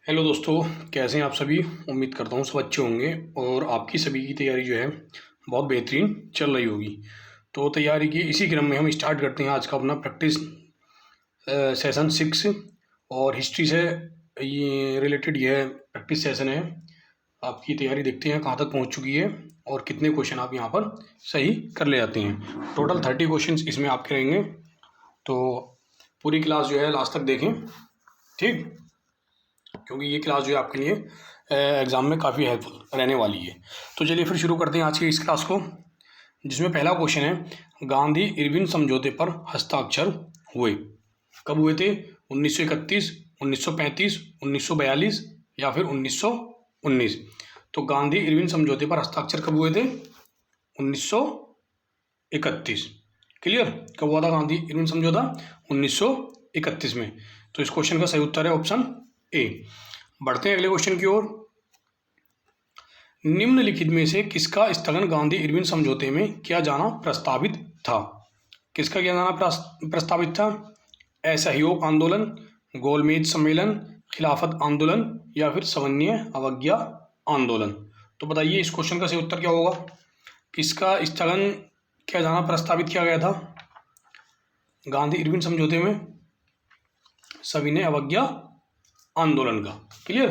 Hello दोस्तों, कैसे हैं आप सभी। उम्मीद करता हूँ सब अच्छे होंगे और आपकी सभी की तैयारी जो है बहुत बेहतरीन चल रही होगी। तो तैयारी की इसी क्रम में हम स्टार्ट करते हैं आज का अपना प्रैक्टिस सेशन 6 और हिस्ट्री से ये रिलेटेड यह प्रैक्टिस सेशन है। आपकी तैयारी देखते हैं कहाँ तक पहुँच चुकी है और कितने क्वेश्चन आप यहाँ पर सही कर ले जाते हैं। टोटल 30 क्वेश्चन इसमें आपके रहेंगे, तो पूरी क्लास जो है लास्ट तक देखें, ठीक, क्योंकि ये क्लास जो है आपके लिए एग्ज़ाम में काफ़ी हेल्पफुल रहने वाली है। तो चलिए फिर शुरू करते हैं आज की इस क्लास को, जिसमें पहला क्वेश्चन है गांधी इरविन समझौते पर हस्ताक्षर हुए कब हुए थे। 1931, 1935, 1942 या फिर 1919। तो गांधी इरविन समझौते पर हस्ताक्षर कब हुए थे? 1931। क्लियर? कब हुआ था गांधी इरविन समझौता? 1931 में। तो इस क्वेश्चन का सही उत्तर है ऑप्शन ए। बढ़ते हैं अगले क्वेश्चन की ओर। निम्नलिखित में से किसका स्थगन गांधी इरविन समझौते में किया जाना प्रस्तावित था? किसका किया जाना प्रस्तावित था? असहयोग आंदोलन, गोलमेज सम्मेलन, खिलाफत आंदोलन या फिर सवर्ण अवज्ञा आंदोलन। तो बताइए इस क्वेश्चन का सही उत्तर क्या होगा? किसका स्थगन किया जाना प्रस्तावित किया गया था गांधी इरविन समझौते में? सविनय अवज्ञा आंदोलन का। क्लियर?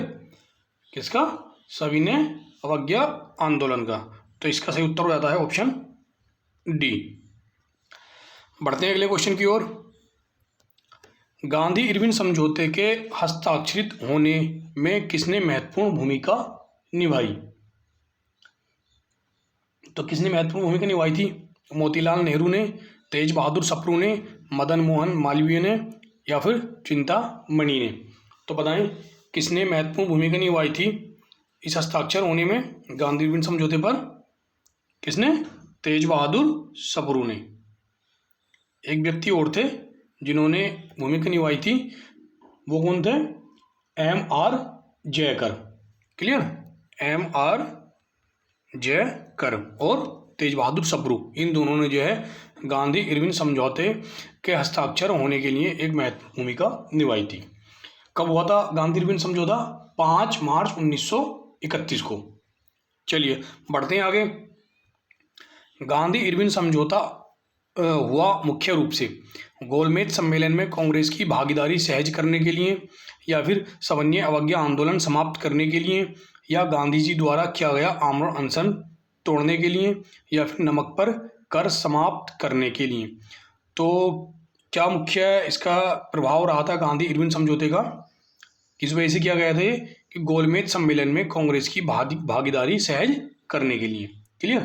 किसका? सविनय अवज्ञा आंदोलन का। तो इसका सही उत्तर हो जाता है ऑप्शन डी। बढ़ते हैं अगले क्वेश्चन की ओर। गांधी इरविन समझौते के हस्ताक्षरित होने में किसने महत्वपूर्ण भूमिका निभाई? तो किसने महत्वपूर्ण भूमिका निभाई थी? मोतीलाल नेहरू ने, तेज बहादुर सप्रू ने, मदन मोहन मालवीय ने या फिर चिंतामणि ने। तो बताएं किसने महत्वपूर्ण भूमिका निभाई थी इस हस्ताक्षर होने में गांधी इरविन समझौते पर? किसने? तेज बहादुर सप्रू ने। एक व्यक्ति और थे जिन्होंने भूमिका निभाई थी, वो कौन थे? M.R. Jayakar. Clear? M.R. Jayakar और तेज बहादुर सप्रू, इन दोनों ने जो है गांधी इरविन समझौते के हस्ताक्षर होने के लिए एक महत्वपूर्ण भूमिका निभाई थी। कब हुआ था गांधी इरविन समझौता? 5 मार्च 1931 को। चलिए बढ़ते हैं आगे। गांधी इरविन समझौता हुआ मुख्य रूप से गोलमेज सम्मेलन में कांग्रेस की भागीदारी सहज करने के लिए या फिर सवर्ण अवज्ञा आंदोलन समाप्त करने के लिए या गांधी जी द्वारा किया गया आमरण अनशन तोड़ने के लिए या फिर नमक पर कर समाप्त करने के लिए। तो क्या मुख्य इसका प्रभाव रहा था गांधी इरविन समझौते का? किस वजह से किया गया था ये? कि गोलमेज सम्मेलन में कांग्रेस की भागीदारी सहज करने के लिए। क्लियर?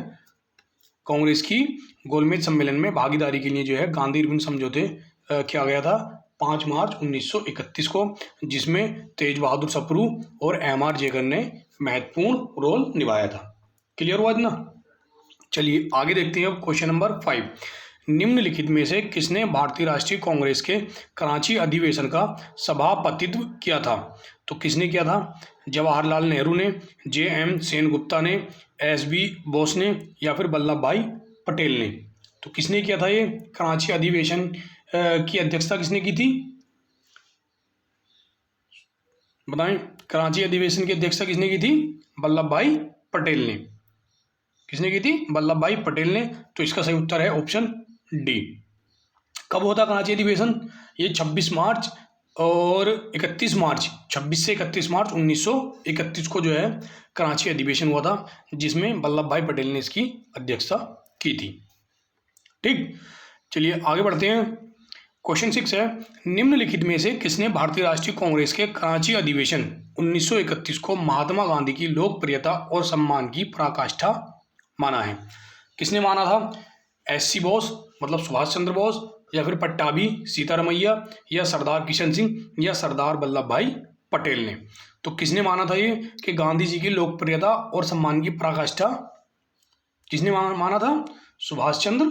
कांग्रेस की गोलमेज सम्मेलन में भागीदारी के लिए जो है गांधी इरविन समझौते किया गया था 5 मार्च 1931 को, जिसमें तेज बहादुर सप्रू और M.R. जयकर ने महत्वपूर्ण रोल निभाया था। क्लियर हुआ इतना? चलिए आगे देखते हैं अब क्वेश्चन नंबर 5। निम्नलिखित में से किसने भारतीय राष्ट्रीय कांग्रेस के कराची अधिवेशन का सभापतित्व किया था? तो किसने किया था? जवाहरलाल नेहरू ने, J.M. सेनगुप्ता ने, S.B. बोस ने या फिर वल्लभ भाई पटेल ने। तो किसने किया था ये कराची अधिवेशन की अध्यक्षता किसने की थी? बताएं, कराची अधिवेशन की अध्यक्षता किसने की थी? वल्लभ भाई पटेल ने। किसने की थी? वल्लभ भाई पटेल ने। तो इसका सही उत्तर है ऑप्शन डी। कब होता कराची अधिवेशन? ये 26 मार्च और 31 मार्च, 26 से 31 मार्च 1931 को जो है कराची अधिवेशन हुआ था, जिसमें वल्लभ भाई पटेल ने इसकी अध्यक्षता की थी। ठीक, चलिए आगे बढ़ते हैं। क्वेश्चन 6 है, निम्नलिखित में से किसने भारतीय राष्ट्रीय कांग्रेस के कराची अधिवेशन 1931 को महात्मा गांधी की लोकप्रियता और सम्मान की पराकाष्ठा माना है? किसने माना था? S.C. बोस मतलब सुभाष चंद्र बोस या फिर पट्टाभी सीतारमैया या सरदार किशन सिंह या सरदार वल्लभ भाई पटेल ने। तो किसने माना था ये कि गांधी जी की लोकप्रियता और सम्मान की पराकाष्ठा किसने माना था? सुभाष चंद्र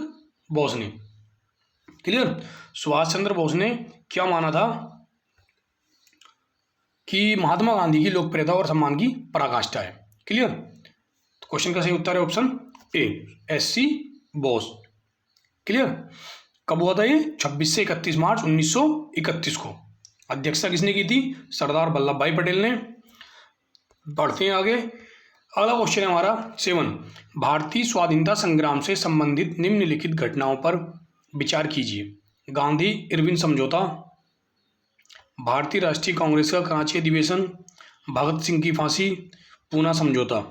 बोस ने। क्लियर? सुभाष चंद्र बोस ने क्या माना था? कि महात्मा गांधी की लोकप्रियता और सम्मान की पराकाष्ठा है। क्लियर? तो क्वेश्चन का सही उत्तर है option A, S.C. Bose. Clear? कब हुआ था ये? 26 से 31 मार्च 1931 को। अध्यक्षता किसने की थी? सरदार वल्लभ भाई पटेल ने। बढ़ते हैं आगे। अगला क्वेश्चन है हमारा 7, भारतीय स्वाधीनता संग्राम से संबंधित निम्नलिखित घटनाओं पर विचार कीजिए। गांधी इरविन समझौता, भारतीय राष्ट्रीय कांग्रेस का कराची अधिवेशन, भगत सिंह की फांसी, पूना समझौता।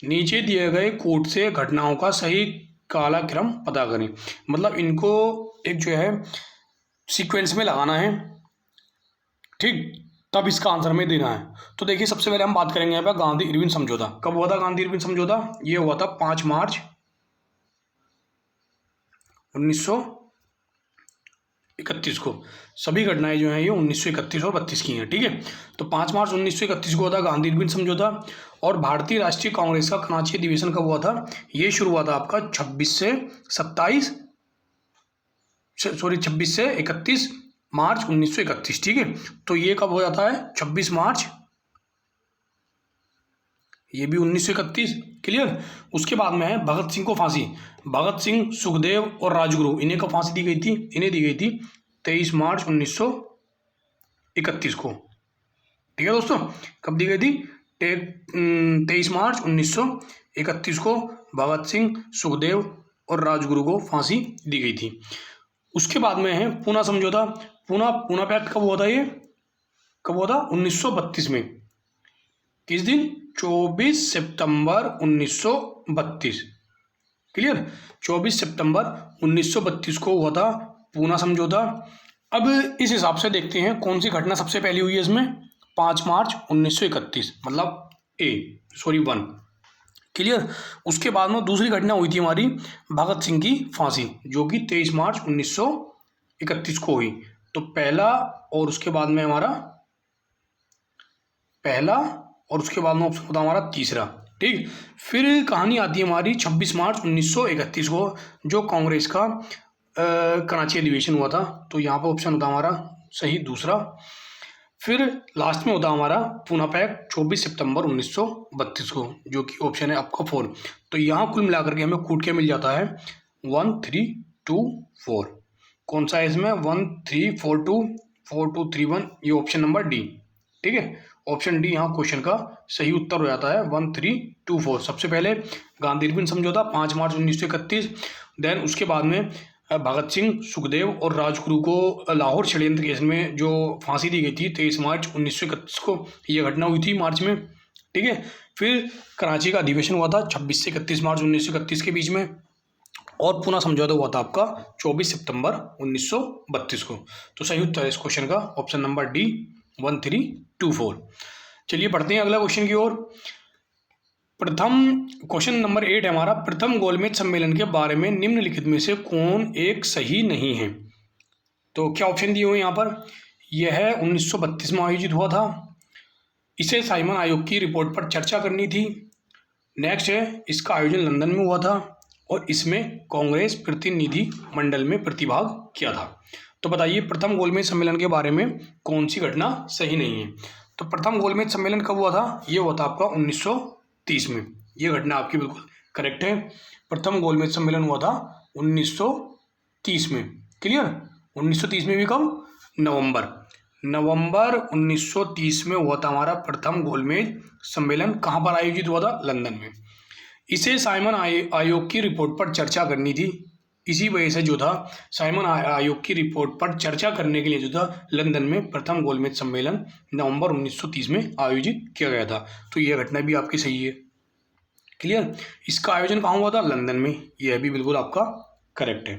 नीचे दिए गए कोट से घटनाओं का सही कालक्रम पता करें। मतलब इनको एक जो है सीक्वेंस में लगाना है, ठीक, तब इसका आंसर में देना है। तो देखिए सबसे पहले हम बात करेंगे यहाँ पर गांधी इरविन समझौता। कब हुआ था गांधी इरविन समझौता? ये हुआ था 5 मार्च 1931 को। सभी घटनाएं जो हैं ये 1931 और 32 की हैं, ठीक है। तो 5 मार्च 1931 को हुआ था गांधी इरविन समझौता। और भारतीय राष्ट्रीय कांग्रेस का कराची अधिवेशन कब हुआ था? ये शुरू हुआ था आपका 26 से 31 मार्च 1931, ठीक है। तो ये कब हो जाता है? 26 मार्च, ये भी 1931, क्लियर। उसके बाद में है भगत सिंह को फांसी। भगत सिंह, सुखदेव और राजगुरु, इन्हें कब फांसी दी गई थी? इन्हें दी गई थी 23 मार्च 1931 को, ठीक है दोस्तों। कब दी गई थी? 23 मार्च 1931 को भगत सिंह, सुखदेव और राजगुरु को फांसी दी गई थी। उसके बाद में है पूना समझौता। पूना पैक्ट कब हुआ था? ये कब हुआ था? 1932 में। किस दिन? 24 सितंबर 1932, क्लियर। 24 सितंबर 1932 को हुआ था पूना समझौता। अब इस हिसाब से देखते हैं कौन सी घटना सबसे पहली हुई है इसमें। 5 मार्च 1931 मतलब 1, क्लियर। उसके बाद में दूसरी घटना हुई थी हमारी भगत सिंह की फांसी, जो कि 23 मार्च 1931 को हुई। तो पहला और उसके बाद में हमारा पहला और उसके बाद में ऑप्शन होता हमारा तीसरा, ठीक। फिर कहानी आती है हमारी 26 मार्च 1931 को, जो कांग्रेस का कराची अधिवेशन हुआ था। तो यहाँ पर ऑप्शन होता हमारा सही दूसरा। फिर लास्ट में होता हमारा पूना पैक्ट 24 सितंबर 1932 को, जो कि ऑप्शन है आपका 4। तो यहाँ कुल मिलाकर के हमें कूट के मिल जाता है 1 3 2 4। कौन सा है इसमें? 1 3 4 2 4 2 3 1, ये ऑप्शन नंबर डी, ठीक है। ऑप्शन डी यहाँ क्वेश्चन का सही उत्तर हो जाता है 1 3 2 4। सबसे पहले गांधी इरविन समझौता 5 मार्च 1931, देन उसके बाद में भगत सिंह, सुखदेव और राजगुरु को लाहौर षड्यंत्र केस में जो फांसी दी गई थी 23 मार्च 1931 को, ये घटना हुई थी मार्च में, ठीक है। फिर कराची का अधिवेशन हुआ था 26 से 31 मार्च 1931 के बीच में, और पूना समझौता हुआ था आपका 24 सितंबर 1932 को। तो सही उत्तर है इस क्वेश्चन का ऑप्शन नंबर डी 1 3 2 4। चलिए बढ़ते हैं अगला क्वेश्चन की ओर। प्रथम क्वेश्चन नंबर 8 है हमारा, प्रथम गोलमेज सम्मेलन के बारे में निम्नलिखित में से कौन एक सही नहीं है? तो क्या ऑप्शन दिए हुए यहाँ पर? यह 1932 में आयोजित हुआ था, इसे साइमन आयोग की रिपोर्ट पर चर्चा करनी थी, नेक्स्ट है इसका आयोजन लंदन में हुआ था, और इसमें कांग्रेस प्रतिनिधि मंडल में प्रतिभाग किया था। तो बताइए प्रथम गोलमेज सम्मेलन के बारे में कौन सी घटना सही नहीं है? तो प्रथम गोलमेज सम्मेलन कब हुआ था? ये हुआ था आपका 1930 में। ये घटना आपकी बिल्कुल करेक्ट है। प्रथम गोलमेज सम्मेलन हुआ था 1930 में, क्लियर। 1930 में भी कब? नवंबर 1930 में हुआ था हमारा प्रथम गोलमेज सम्मेलन। कहाँ पर आयोजित हुआ था? लंदन में। इसे साइमन आयोग की रिपोर्ट पर चर्चा करनी थी, इसी वजह से जो था साइमन आयोग की रिपोर्ट पर चर्चा करने के लिए जो था लंदन में प्रथम गोलमेज सम्मेलन नवंबर 1930 में आयोजित किया गया था। तो यह घटना भी आपकी सही है, क्लियर। इसका आयोजन कहाँ हुआ था? लंदन में। यह भी बिल्कुल आपका करेक्ट है,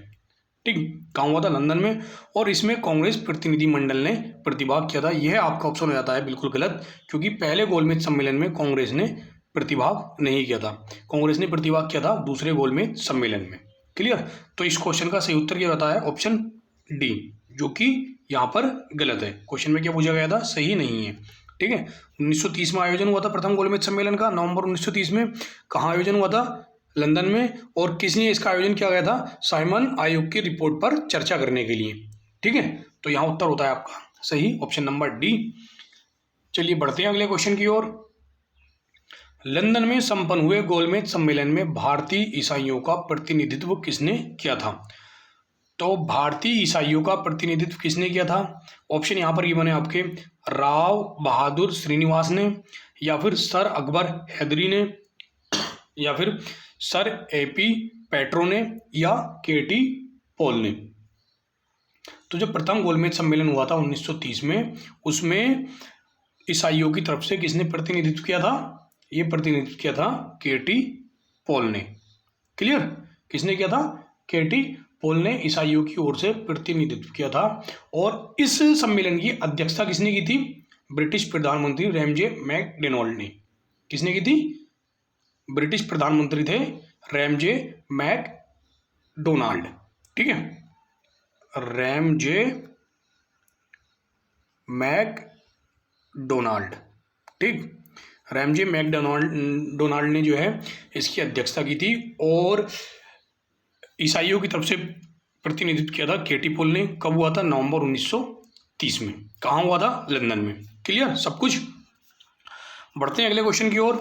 ठीक। कहाँ हुआ था? लंदन में। और इसमें कांग्रेस प्रतिनिधि मंडल ने प्रतिभाग किया था। यह आपका ऑप्शन हो जाता है बिल्कुल गलत, क्योंकि पहले गोलमेज सम्मेलन में कांग्रेस ने प्रतिभाग नहीं किया था। कांग्रेस ने प्रतिभाग किया था दूसरे गोलमेज सम्मेलन में, क्लियर। तो इस क्वेश्चन का सही उत्तर क्या होता है? ऑप्शन डी, जो कि यहाँ पर गलत है। क्वेश्चन में क्या पूछा गया था? सही नहीं है, ठीक है। 1930 में आयोजन हुआ था प्रथम गोलमेज सम्मेलन का, नवंबर 1930 में। कहाँ आयोजन हुआ था? लंदन में। और किसने इसका आयोजन किया गया था? साइमन आयोग की रिपोर्ट पर चर्चा करने के लिए, ठीक है। तो यहाँ उत्तर होता है आपका सही ऑप्शन नंबर डी। चलिए बढ़ते हैं अगले क्वेश्चन की ओर। लंदन में संपन्न हुए गोलमेज सम्मेलन में भारतीय ईसाइयों का प्रतिनिधित्व किसने किया था? तो भारतीय ईसाइयों का प्रतिनिधित्व किसने किया था? ऑप्शन यहाँ पर ये बने आपके, राव बहादुर श्रीनिवास ने, या फिर सर अकबर हैदरी ने, या फिर सर एपी पेट्रो ने, या केटी पॉल ने। तो जो प्रथम गोलमेज सम्मेलन हुआ था 1930 में, उसमें ईसाइयों की तरफ से किसने प्रतिनिधित्व किया था? ये प्रतिनिधित्व किया था केटी पॉल ने। क्लियर? किसने किया था? केटी पॉल ने ईसाइयों की ओर से प्रतिनिधित्व किया था। और इस सम्मेलन की अध्यक्षता किसने की थी? ब्रिटिश प्रधानमंत्री रैमजे मैकडोनाल्ड ने। किसने की थी? ब्रिटिश प्रधानमंत्री थे रैमजे मैकडोनाल्ड। ठीक है, रैमजे मैकडोनाल्ड। ठीक, रैमजे मैकडोनाल्ड ने जो है इसकी अध्यक्षता की थी। और ईसाइयों की तरफ से प्रतिनिधित्व किया था केटी पॉल ने। कब हुआ था? नवंबर 1930 में। कहाँ हुआ था? लंदन में। क्लियर सब कुछ? बढ़ते हैं अगले क्वेश्चन की ओर।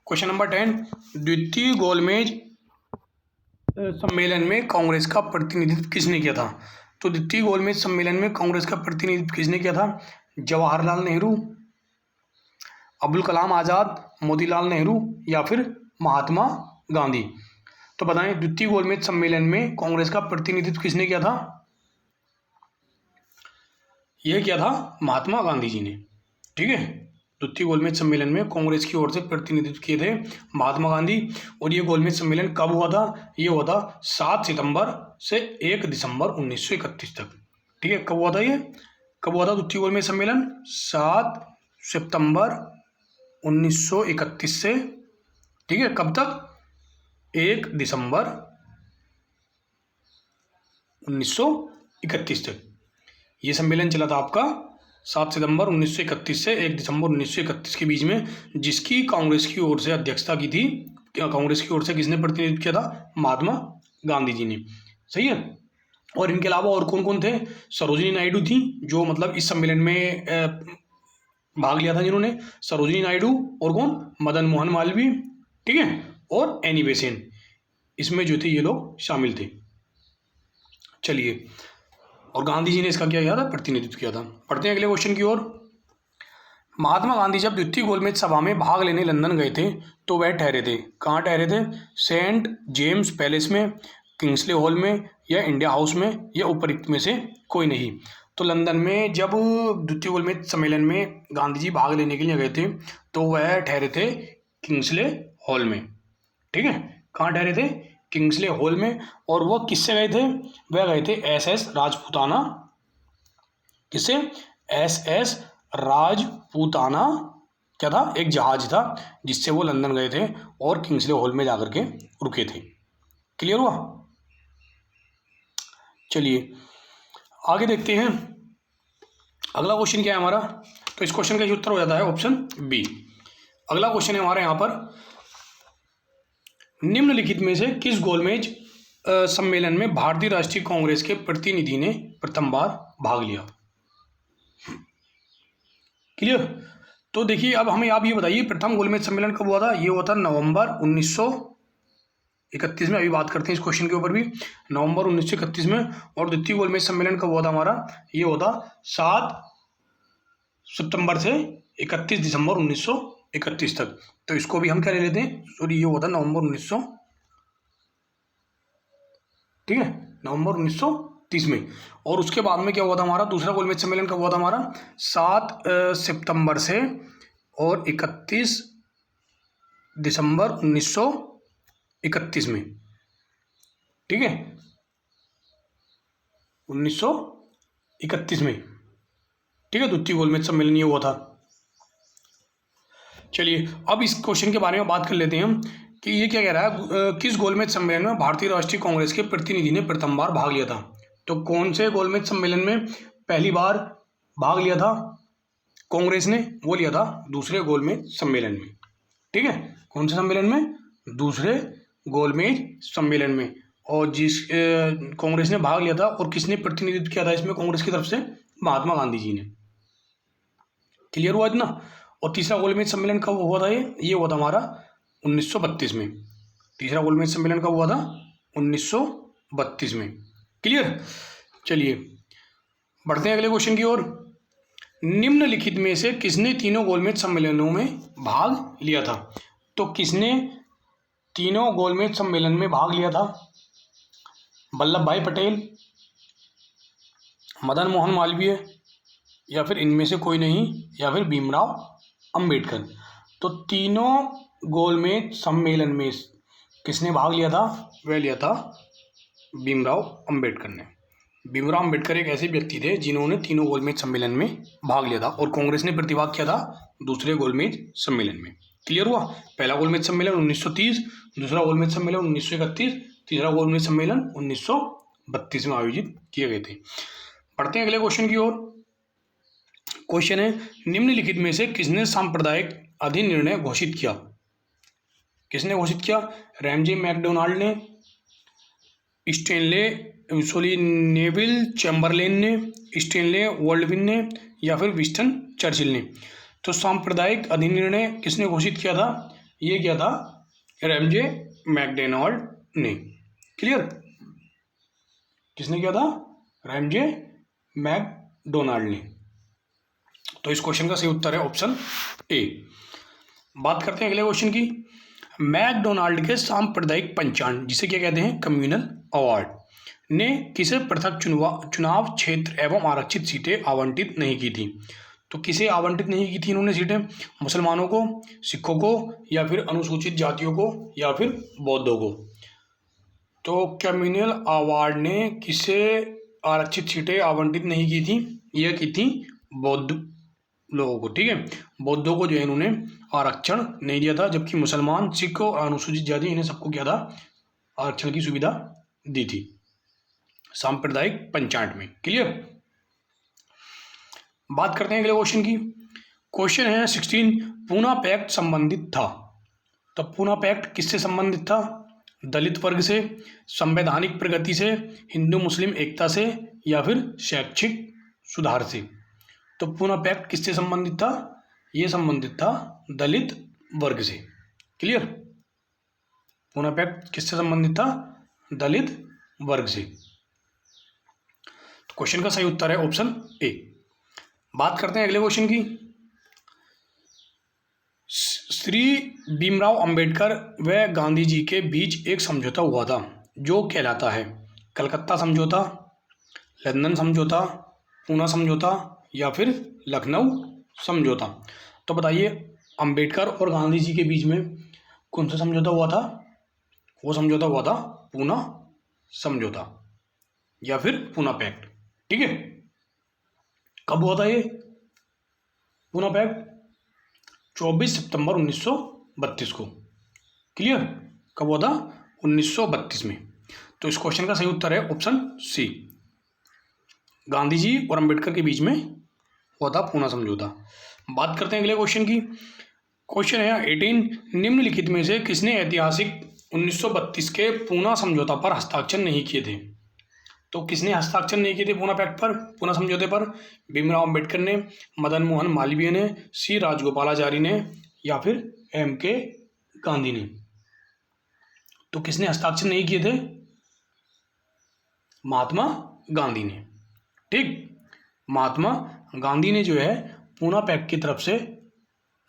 क्वेश्चन नंबर 10, द्वितीय गोलमेज सम्मेलन में कांग्रेस का प्रतिनिधित्व किसने किया था? तो द्वितीय गोलमेज सम्मेलन में कांग्रेस का प्रतिनिधित्व किसने किया था? जवाहरलाल नेहरू, अब्दुल कलाम आज़ाद, मोतीलाल नेहरू, या फिर महात्मा गांधी। तो बताएं, द्वितीय गोलमेज सम्मेलन में कांग्रेस का प्रतिनिधित्व किसने किया था? यह किया था महात्मा गांधी जी ने। ठीक है, द्वितीय गोलमेज सम्मेलन में कांग्रेस की ओर से प्रतिनिधित्व किए थे महात्मा गांधी। और ये गोलमेज सम्मेलन कब हुआ था? ये हुआ था 7 सितंबर से 1 दिसंबर 1931 तक। ठीक है, कब हुआ था ये? कब हुआ था द्वितीय गोलमेज सम्मेलन? 7 सितंबर 1931 से, ठीक है, कब तक? 1 दिसंबर 1931 तक ये सम्मेलन चला था आपका। 7 सितंबर 1931 से 1 दिसंबर 1931 के बीच में, जिसकी कांग्रेस की ओर से अध्यक्षता की थी। कांग्रेस की ओर से किसने प्रतिनिधित्व किया था? महात्मा गांधी जी ने। सही है। और इनके अलावा और कौन कौन थे? सरोजिनी नायडू थी, जो मतलब इस सम्मेलन में भाग लिया था जिन्होंने। सरोजिनी नायडू और कौन? मदन मोहन मालवीय। ठीक है, और एनी बेसेंट, इसमें जो थे ये लोग शामिल थे। चलिए, और गांधी जी ने इसका क्या किया था? प्रतिनिधित्व किया था। पढ़ते हैं अगले क्वेश्चन की ओर। महात्मा गांधी जब द्वितीय गोलमेज सभा में भाग लेने लंदन गए थे तो वह ठहरे थे, कहाँ ठहरे थे? सेंट जेम्स पैलेस में, किंग्सले हॉल में, या इंडिया हाउस में, या उपरोक्त में से कोई नहीं। तो लंदन में जब द्वितीय गोलमेज सम्मेलन में गांधी जी भाग लेने के लिए गए थे तो वह ठहरे थे किंग्सले हॉल में। ठीक है, कहाँ ठहरे थे? किंग्सले हॉल में। और वह किससे गए थे? वह गए थे एसएस राजपूताना। किससे? एसएस राजपूताना क्या था? एक जहाज था जिससे वो लंदन गए थे और किंग्सले हॉल में जाकर के रुके थे। क्लियर हुआ? चलिए आगे देखते हैं। अगला क्वेश्चन क्या है हमारा? तो इस क्वेश्चन का उत्तर हो जाता है ऑप्शन बी। अगला क्वेश्चन है हमारा यहाँ पर, निम्नलिखित में से किस गोलमेज सम्मेलन में भारतीय राष्ट्रीय कांग्रेस के प्रतिनिधि ने प्रथम बार भाग लिया? क्लियर? तो देखिए, अब हमें आप ये बताइए, प्रथम गोलमेज सम्मेलन कब हुआ था? ये हुआ था नवंबर 1931 में। अभी बात करते हैं इस क्वेश्चन के ऊपर भी। नवंबर 1931 में। और द्वितीय गोलमेज सम्मेलन कब हुआ था हमारा? ये हुआ था 7 सितंबर से 31 दिसंबर 1931 तक। तो इसको भी हम क्या ले लेते हैं? सॉरी, ये हुआ था नवंबर 1900, ठीक है, नवंबर 1930 में। और उसके बाद में क्या हुआ था हमारा? दूसरा गोलमेज सम्मेलन कब हुआ था हमारा? 7 सितंबर से और 31 दिसंबर 1931 में। ठीक है, 1931 में। ठीक है, द्वितीय गोलमेज सम्मेलन ये हुआ था। चलिए अब इस क्वेश्चन के बारे में बात कर लेते हैं हम कि ये क्या कह रहा है, किस गोलमेज सम्मेलन में भारतीय राष्ट्रीय कांग्रेस के प्रतिनिधि ने प्रथम बार भाग लिया था? तो कौन से गोलमेज सम्मेलन में पहली बार भाग लिया था कांग्रेस ने? वो लिया था दूसरे गोलमेज सम्मेलन में। ठीक है, कौन से सम्मेलन में? दूसरे गोलमेज सम्मेलन में। और जिस कांग्रेस ने भाग लिया था, और किसने प्रतिनिधित्व किया था इसमें कांग्रेस की तरफ से? महात्मा गांधी जी ने। क्लियर हुआ इतना? और तीसरा गोलमेज सम्मेलन कब हुआ था? ये हुआ था हमारा 1932 में। तीसरा गोलमेज सम्मेलन कब हुआ था? 1932 में। क्लियर। चलिए बढ़ते हैं अगले क्वेश्चन की ओर। निम्नलिखित में से किसने तीनों गोलमेज सम्मेलनों में भाग लिया था? तो किसने तीनों गोलमेज सम्मेलन में भाग लिया था? वल्लभ भाई पटेल, मदन मोहन मालवीय, या फिर इनमें से कोई नहीं, या फिर भीमराव अंबेडकर। तो तीनों गोलमेज सम्मेलन में किसने भाग लिया था? वह लिया था भीमराव अंबेडकर ने। भीमराव अंबेडकर एक ऐसे व्यक्ति थे जिन्होंने तीनों गोलमेज सम्मेलन में भाग लिया था और कांग्रेस ने प्रतिभाग किया था दूसरे गोलमेज सम्मेलन में। क्लियर हुआ? पहला गोलमेज सम्मेलन 1930, दूसरा गोलमेज सम्मेलन 1931, तीसरा गोलमेज सम्मेलन 1932 में आयोजित किए गए थे। पढ़ते हैं अगले क्वेश्चन की ओर। क्वेश्चन है, निम्नलिखित में से किसने सांप्रदायिक अधिनिर्णय घोषित किया? किसने घोषित किया? रैमजे मैकडोनाल्ड ने, स्टेनले नेविल चैम्बरलेन ने, स्टेनले वर्ल्डविन ने, या फिर विंस्टन चर्चिल ने। तो सांप्रदायिक अधिनिर्णय किसने घोषित किया था? ये किया था रैमजे मैकडोनाल्ड ने। क्लियर? किसने किया था? रैमजे मैकडोनाल्ड ने। तो इस क्वेश्चन का सही उत्तर है ऑप्शन ए। बात करते हैं अगले क्वेश्चन की। मैकडोनाल्ड के सांप्रदायिक पंचांग, जिसे क्या कहते हैं, कम्युनल अवार्ड, ने किसे पृथक चुनाव क्षेत्र एवं आरक्षित सीटें आवंटित नहीं की थी? तो किसे आवंटित नहीं की थी इन्होंने सीटें? मुसलमानों को, सिखों को, या फिर अनुसूचित जातियों को, या फिर बौद्धों को। तो कम्युनल अवार्ड ने किसे आरक्षित सीटें आवंटित नहीं की थी? यह की थी बौद्ध लोगों को। ठीक है, बौद्धों को जो है इन्होंने आरक्षण नहीं दिया था, जबकि मुसलमान, सिख और अनुसूचित जाति इन्हें सबको क्या था? आरक्षण की सुविधा दी थी सांप्रदायिक पंचायत में। क्लियर? बात करते हैं अगले क्वेश्चन की। क्वेश्चन है 16, पूना पैक्ट संबंधित था। तो पूना पैक्ट किससे संबंधित था? दलित वर्ग से, संवैधानिक प्रगति से, हिंदू मुस्लिम एकता से, या फिर शैक्षिक सुधार से। तो पूना पैक्ट किससे संबंधित था? यह संबंधित था दलित वर्ग से। क्लियर? पूना पैक्ट किससे संबंधित था? दलित वर्ग से। तो क्वेश्चन का सही उत्तर है ऑप्शन ए। बात करते हैं अगले क्वेश्चन की। श्री भीमराव अंबेडकर व गांधी जी के बीच एक समझौता हुआ था जो कहलाता है कलकत्ता समझौता, लंदन समझौता, पूना समझौता, या फिर लखनऊ समझौता। तो बताइए, अंबेडकर और गांधी जी के बीच में कौन सा समझौता हुआ था? वो समझौता हुआ था पूना समझौता या फिर पूना पैक्ट। ठीक है, कब हुआ था ये पूना पैक्ट? 24 सितंबर 1932 को। क्लियर? कब हुआ था? 1932 में। तो इस क्वेश्चन का सही उत्तर है ऑप्शन सी, गांधी जी और अंबेडकर के बीच में हुआ था पूना समझौता। बात करते हैं अगले क्वेश्चन की। क्वेश्चन है 18, निम्नलिखित में से किसने ऐतिहासिक 1932 के पूना समझौता पर हस्ताक्षर नहीं किए थे? तो किसने हस्ताक्षर नहीं किए थे पूना पैक्ट पर, पूना समझौते पर? भीमराव अंबेडकर ने, मदन मोहन मालवीय ने, सी राजगोपालाचारी ने, या फिर M.K. गांधी ने। तो किसने हस्ताक्षर नहीं किए थे? महात्मा गांधी ने। ठीक, महात्मा गांधी ने जो है पूना पैक्ट की तरफ से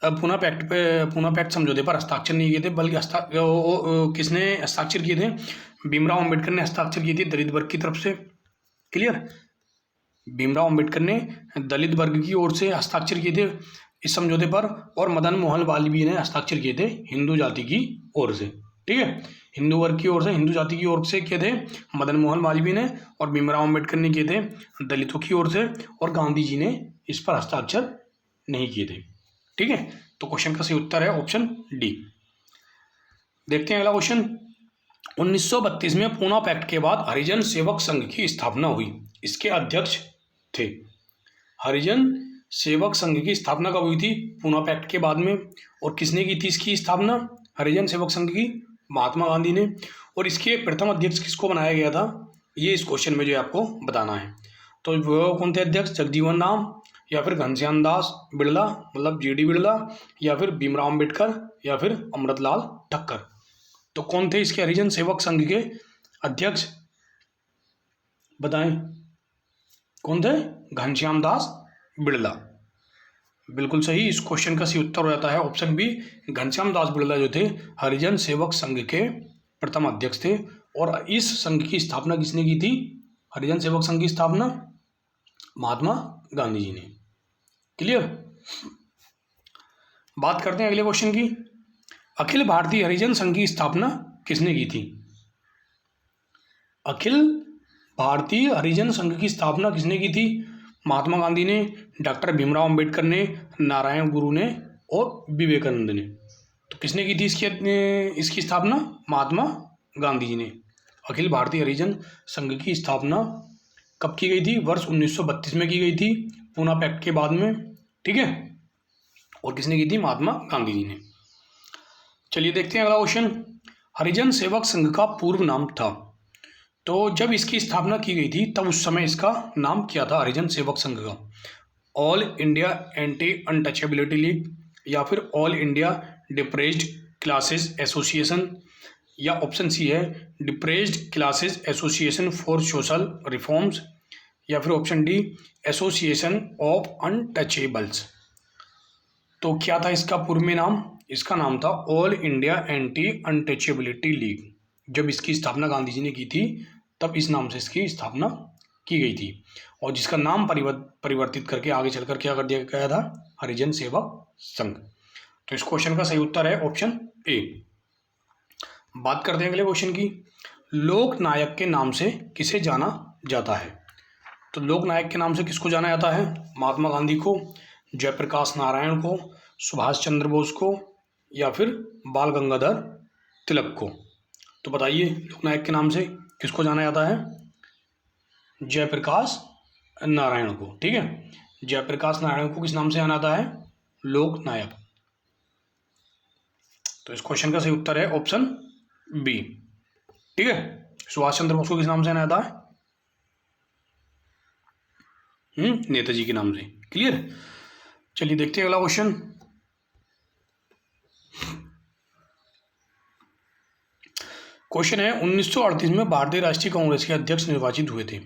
पूना पैक्ट समझौते पर हस्ताक्षर नहीं किए थे, बल्कि किसने हस्ताक्षर किए थे? भीमराव अंबेडकर ने हस्ताक्षर किए थे दलित वर्ग की तरफ से। क्लियर? भीमराव अंबेडकर ने दलित वर्ग की ओर से हस्ताक्षर किए थे इस समझौते पर, और मदन मोहन मालवीय ने हस्ताक्षर किए थे हिंदू जाति की ओर से। ठीक है, हिंदू वर्ग की ओर से, हिंदू जाति की ओर से किए थे मदन मोहन मालवीय ने, और भीमराव अंबेडकर ने किए थे दलितों की ओर से, और गांधी जी ने इस पर हस्ताक्षर नहीं किए थे। ठीक है, तो क्वेश्चन का सही उत्तर है ऑप्शन डी। देखते हैं अगला क्वेश्चन। 1932 में पूना पैक्ट के बाद हरिजन सेवक संघ की स्थापना हुई, इसके अध्यक्ष थे। हरिजन सेवक संघ की स्थापना कब हुई थी? पूना पैक्ट के बाद में। और किसने की थी इसकी स्थापना? हरिजन सेवक संघ की महात्मा गांधी ने। और इसके प्रथम अध्यक्ष किसको बनाया गया था? ये इस क्वेश्चन में जो आपको बताना है। तो वो कौन थे अध्यक्ष? जगजीवन राम, या फिर घनश्याम दास बिड़ला मतलब GD बिड़ला, या फिर भीमराव अंबेडकर, या फिर अमृतलाल ठक्कर। तो कौन थे इसके हरिजन सेवक संघ के अध्यक्ष? बताएं कौन थे? घनश्याम दास बिड़ला। बिल्कुल सही। इस क्वेश्चन का सही उत्तर हो जाता है ऑप्शन बी, घनश्याम दास बिड़ला जो थे हरिजन सेवक संघ के प्रथम अध्यक्ष थे। और इस संघ की स्थापना किसने की थी? हरिजन सेवक संघ की स्थापना महात्मा गांधी जी ने। क्लियर। बात करते हैं अगले क्वेश्चन की। अखिल भारतीय हरिजन संघ की स्थापना किसने की थी? अखिल भारतीय हरिजन संघ की स्थापना किसने की थी? महात्मा गांधी ने, डॉक्टर भीमराव अंबेडकर ने, नारायण गुरु ने और विवेकानंद ने। तो किसने की थी इसकी स्थापना? महात्मा गांधी जी ने। अखिल भारतीय हरिजन संघ की स्थापना कब की गई थी? वर्ष 1932 में की गई थी, पूना पैक्ट के बाद में। ठीक है। और किसने की थी? महात्मा गांधी जी ने। चलिए देखते हैं अगला क्वेश्चन। हरिजन सेवक संघ का पूर्व नाम था। तो जब इसकी स्थापना की गई थी तब उस समय इसका नाम क्या था हरिजन सेवक संघ का? All India anti untouchability league, या फिर all India depressed classes association, या ऑप्शन सी है depressed classes association for social reforms, या फिर option D association of untouchables. तो क्या था इसका पूर्व में नाम? इसका नाम था all India anti untouchability league. जब इसकी स्थापना गांधी जी ने की थी तब इस नाम से इसकी स्थापना की गई थी, और जिसका नाम परिवर्तित करके आगे चलकर क्या कर दिया गया था? हरिजन सेवक संघ। तो इस क्वेश्चन का सही उत्तर है ऑप्शन ए। बात करते हैं अगले क्वेश्चन की। लोक नायक के नाम से किसे जाना जाता है? तो लोक नायक के नाम से किसको जाना जाता है? महात्मा गांधी को, जयप्रकाश नारायण को, सुभाष चंद्र बोस को, या फिर बाल गंगाधर तिलक को। तो बताइए लोक नायक के नाम से किसको जाना जाता है? जयप्रकाश नारायण को। ठीक है। जयप्रकाश नारायण को किस नाम से जाना जाता है? लोक नायक। तो इस क्वेश्चन का सही उत्तर है ऑप्शन बी। ठीक है। सुभाष चंद्र बोस को किस नाम से जाना जाता है? नेताजी के नाम से। क्लियर। चलिए देखते हैं अगला क्वेश्चन। क्वेश्चन है 1938 में भारतीय राष्ट्रीय कांग्रेस के अध्यक्ष निर्वाचित हुए थे।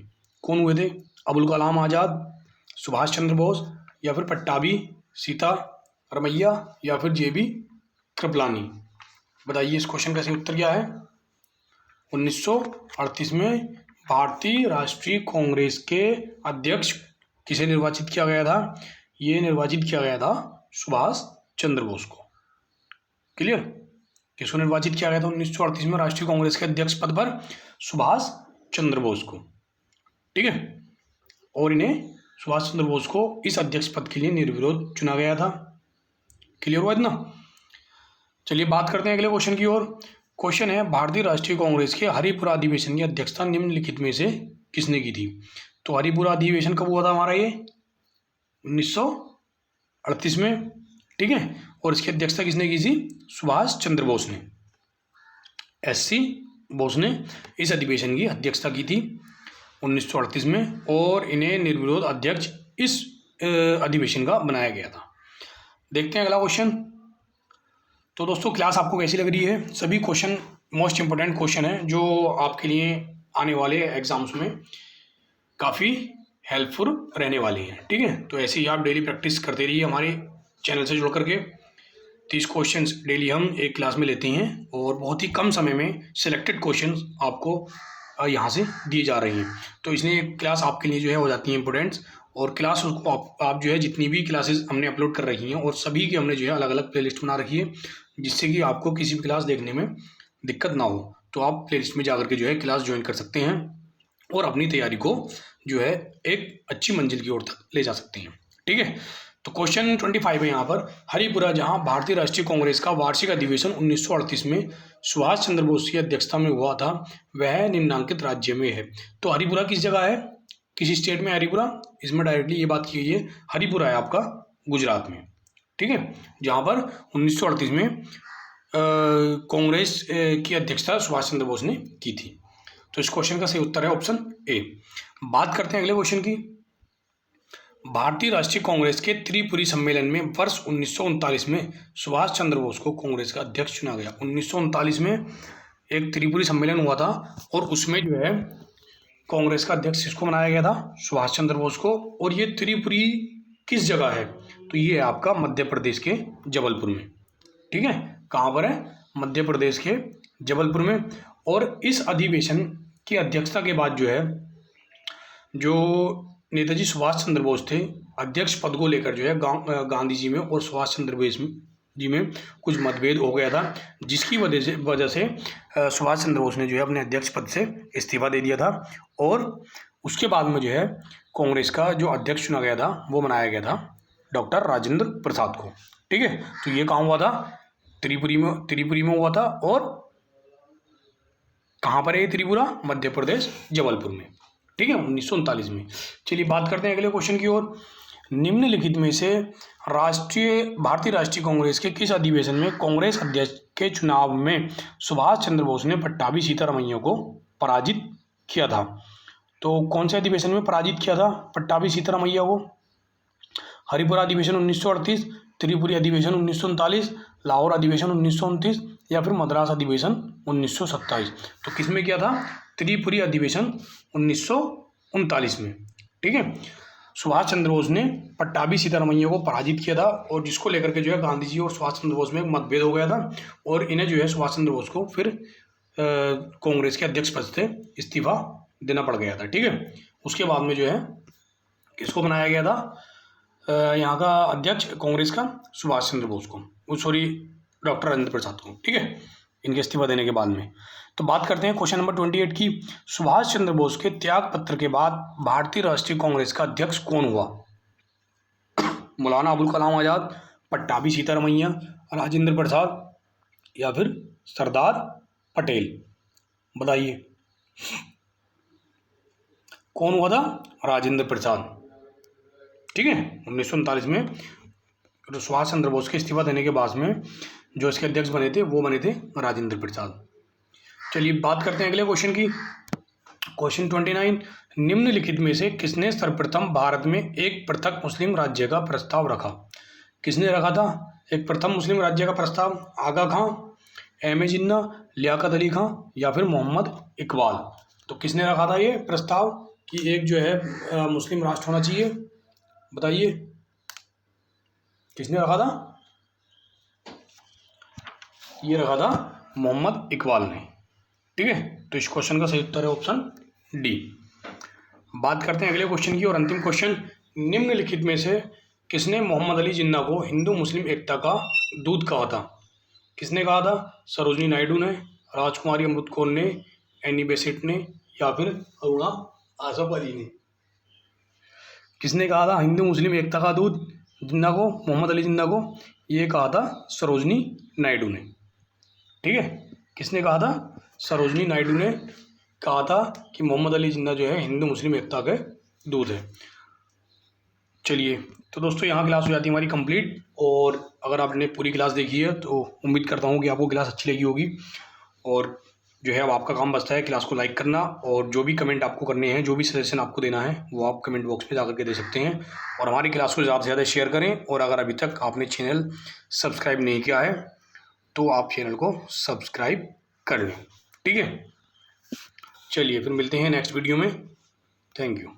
कौन हुए थे? अबुल कलाम आजाद, सुभाष चंद्र बोस, या फिर पट्टाभी सीतारमैया, या फिर जेबी कृपलानी। बताइए इस क्वेश्चन का सही उत्तर क्या है? 1938 में भारतीय राष्ट्रीय कांग्रेस के अध्यक्ष किसे निर्वाचित किया गया था? ये निर्वाचित किया गया था सुभाष चंद्र बोस को। क्लियर। किसको निर्वाचित किया गया था 1938 में राष्ट्रीय कांग्रेस के अध्यक्ष पद पर? सुभाष चंद्र बोस को। ठीक है। और इन्हें सुभाष चंद्र बोस को इस अध्यक्ष पद के लिए निर्विरोध चुना गया था। क्लियर हुआ इतना? चलिए बात करते हैं अगले क्वेश्चन की ओर। क्वेश्चन है भारतीय राष्ट्रीय कांग्रेस के हरिपुरा अधिवेशन की अध्यक्षता निम्नलिखित में से किसने की थी? तो हरिपुरा अधिवेशन कब हुआ था हमारा? ये 1938 में। ठीक है। और इसकी अध्यक्षता किसने की थी? सुभाष चंद्र बोस ने। एससी बोस ने इस अधिवेशन की अध्यक्षता की थी 1938 में, और इन्हें निर्विरोध अध्यक्ष इस अधिवेशन का बनाया गया था। देखते हैं अगला क्वेश्चन। तो दोस्तों क्लास आपको कैसी लग रही है? सभी क्वेश्चन मोस्ट इंपोर्टेंट क्वेश्चन है जो आपके लिए आने वाले एग्जाम्स में काफ़ी हेल्पफुल रहने वाली हैं। ठीक है। तो ऐसे ही आप डेली प्रैक्टिस करते रहिए हमारे चैनल से जुड़ करके। 30 क्वेश्चंस डेली हम एक क्लास में लेते हैं, और बहुत ही कम समय में सिलेक्टेड क्वेश्चंस आपको यहाँ से दिए जा रहे हैं। तो इसलिए क्लास आपके लिए जो है हो जाती है इंपॉर्टेंट्स। और क्लास को आप जो है जितनी भी क्लासेस हमने अपलोड कर रखी हैं, और सभी की हमने जो है अलग अलग प्लेलिस्ट बना रखी है, जिससे कि आपको किसी भी क्लास देखने में दिक्कत ना हो। तो आप प्लेलिस्ट में जाकर के जो है क्लास ज्वाइन कर सकते हैं, और अपनी तैयारी को जो है एक अच्छी मंजिल की ओर तक ले जा सकते हैं। ठीक है। तो क्वेश्चन 25 है यहाँ पर। हरिपुरा जहाँ भारतीय राष्ट्रीय कांग्रेस का वार्षिक अधिवेशन 1938 में सुभाष चंद्र बोस की अध्यक्षता में हुआ था, वह निम्नलिखित राज्य में है। तो हरिपुरा किस जगह है? किसी स्टेट में हरिपुरा? इसमें डायरेक्टली ये बात की गई है, हरिपुरा है आपका गुजरात में। ठीक है। जहाँ पर 1938 में कांग्रेस की अध्यक्षता सुभाष चंद्र बोस ने की थी। तो इस क्वेश्चन का सही उत्तर है ऑप्शन ए। बात करते हैं अगले क्वेश्चन की। भारतीय राष्ट्रीय कांग्रेस के त्रिपुरी सम्मेलन में वर्ष 1939 में सुभाष चंद्र बोस को कांग्रेस का अध्यक्ष चुना गया। 1939 में एक त्रिपुरी सम्मेलन हुआ था, और उसमें जो है कांग्रेस का अध्यक्ष किसको बनाया गया था? सुभाष चंद्र बोस को। और ये त्रिपुरी किस जगह है? तो ये है आपका मध्य प्रदेश के जबलपुर में। ठीक है, कहाँ पर है? मध्य प्रदेश के जबलपुर में। और इस अधिवेशन की अध्यक्षता के बाद जो है, जो नेताजी सुभाष चंद्र बोस थे, अध्यक्ष पद को लेकर जो है गांधी जी में और सुभाष चंद्र बोस जी में कुछ मतभेद हो गया था, जिसकी वजह से सुभाष चंद्र बोस ने जो है अपने अध्यक्ष पद से इस्तीफा दे दिया था। और उसके बाद में जो है कांग्रेस का जो अध्यक्ष चुना गया था वो बनाया गया था डॉक्टर राजेंद्र प्रसाद को। ठीक है, तो ये कहाँ हुआ था? त्रिपुरी में हुआ था। और कहाँ पर है त्रिपुरा? मध्य प्रदेश जबलपुर में। ठीक है, 1939 में। चलिए बात करते हैं अगले क्वेश्चन की ओर। निम्नलिखित में से भारतीय राष्ट्रीय कांग्रेस के किस अधिवेशन में कांग्रेस अध्यक्ष के चुनाव में सुभाष चंद्र बोस ने पट्टाभी सीतारमैया को पराजित किया था? तो कौन से अधिवेशन में पराजित किया था पट्टाभी सीतारमैया को? हरिपुरा अधिवेशन 1938, त्रिपुरी अधिवेशन 1939, लाहौर अधिवेशन 1929 या फिर मद्रास अधिवेशन 1927? तो किस में किया था? त्रिपुरी अधिवेशन 1939 में। ठीक है, सुभाष चंद्र बोस ने पट्टाभी सीतारमैया को पराजित किया था, और जिसको लेकर के जो है गांधी जी और सुभाष चंद्र बोस में मतभेद हो गया था, और इन्हें जो है सुभाष चंद्र बोस को फिर कांग्रेस के अध्यक्ष पद से इस्तीफा देना पड़ गया था। ठीक है, उसके बाद में जो है किसको बनाया गया था यहाँ का अध्यक्ष कांग्रेस का? सुभाष चंद्र बोस को, डॉक्टर राजेंद्र प्रसाद को। ठीक है, इनके इस्तीफा देने के बाद में। तो बात करते हैं क्वेश्चन नंबर 28 की। सुभाष चंद्र बोस के त्याग पत्र के बाद भारतीय राष्ट्रीय कांग्रेस का अध्यक्ष कौन हुआ? मौलाना अबुल कलाम आज़ाद, पट्टाभी सीतारमैया, राजेंद्र प्रसाद या फिर सरदार पटेल? बताइए कौन हुआ था? राजेंद्र प्रसाद। ठीक है, 1939 में तो सुभाष चंद्र बोस के इस्तीफा देने के बाद में जो इसके अध्यक्ष बने थे वो बने थे राजेंद्र प्रसाद। चलिए बात करते हैं अगले क्वेश्चन की। क्वेश्चन 29, निम्नलिखित में से किसने सर्वप्रथम भारत में एक पृथक मुस्लिम राज्य का प्रस्ताव रखा? किसने रखा था एक प्रथम मुस्लिम राज्य का प्रस्ताव? आगा खां, एम ए जिन्ना, लियाकत अली खां या फिर मोहम्मद इकबाल? तो किसने रखा था ये प्रस्ताव कि एक जो है मुस्लिम राष्ट्र होना चाहिए? बताइए किसने रखा था? ये रखा था मोहम्मद इकबाल ने। ठीक है, तो इस क्वेश्चन का सही उत्तर है ऑप्शन डी। बात करते हैं अगले क्वेश्चन की और अंतिम क्वेश्चन। निम्नलिखित में से किसने मोहम्मद अली जिन्ना को हिंदू मुस्लिम एकता का दूत कहा था? किसने कहा था? सरोजनी नायडू ने, राजकुमारी अमृत कौर ने, एनी बेसेंट ने या फिर अरुणा आसफ अली ने? किसने कहा था हिंदू मुस्लिम एकता का दूत जिन्ना को, मोहम्मद अली जिन्ना को? ये कहा था सरोजनी नायडू ने। ठीक है, किसने कहा था? सरोजनी नायडू ने कहा था कि मोहम्मद अली जिन्ना जो है हिंदू मुस्लिम एकता के दूत है। चलिए तो दोस्तों यहाँ क्लास हो जाती है हमारी कंप्लीट, और अगर आपने पूरी क्लास देखी है तो उम्मीद करता हूँ कि आपको क्लास अच्छी लगी होगी। और जो है अब आपका काम बचता है क्लास को लाइक करना, और जो भी कमेंट आपको करने हैं, जो भी सजेशन आपको देना है वो आप कमेंट बॉक्स में जाकर के दे सकते हैं। और हमारी क्लास को ज़्यादा से ज़्यादा शेयर करें, और अगर अभी तक आपने चैनल सब्सक्राइब नहीं किया है तो आप चैनल को सब्सक्राइब कर लें। ठीक है, चलिए फिर मिलते हैं नेक्स्ट वीडियो में। Thank you.